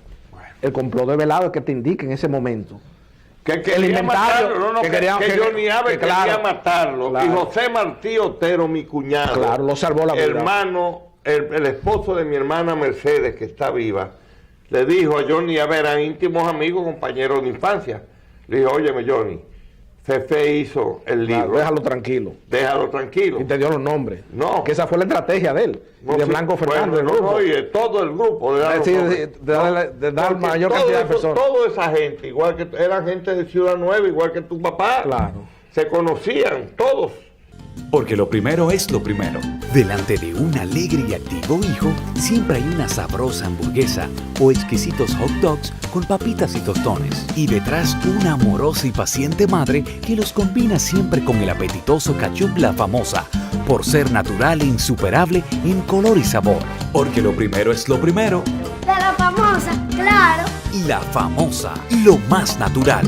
el complot de velado, es que te indique en ese momento. Que quería matarlo, que Johnny Abe quería matarlo. Claro. Y José Martí Otero, mi cuñado, claro, lo salvó la vida. Hermano, el esposo de mi hermana Mercedes, que está viva, le dijo a Johnny Abe, eran íntimos amigos, compañeros de infancia. Le dijo, óyeme Johnny, Fefe hizo el libro. Claro, déjalo tranquilo. Déjalo tranquilo. Y te dio los nombres. No. Que esa fue la estrategia de él. Y de Blanco Fernández. Oye, todo el grupo. De dar mayor cantidad de personas. Toda esa gente, igual que eran gente de Ciudad Nueva, igual que tu papá. Claro. Se conocían todos. Porque lo primero es lo primero. Delante de un alegre y activo hijo, siempre hay una sabrosa hamburguesa o exquisitos hot dogs con papitas y tostones. Y detrás una amorosa y paciente madre que los combina siempre con el apetitoso ketchup La Famosa, por ser natural e insuperable en color y sabor. Porque lo primero es lo primero. De La Famosa, claro. La Famosa, lo más natural.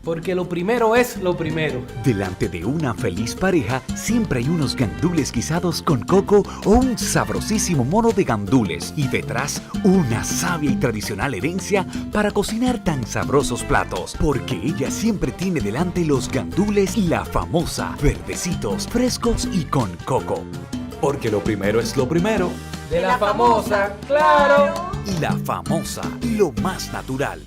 Porque lo primero es lo primero. Delante de una feliz pareja, siempre hay unos gandules guisados con coco o un sabrosísimo mono de gandules. Y detrás, una sabia y tradicional herencia para cocinar tan sabrosos platos. Porque ella siempre tiene delante los gandules La Famosa, verdecitos, frescos y con coco. Porque lo primero es lo primero. De La Famosa, claro. La Famosa, lo más natural.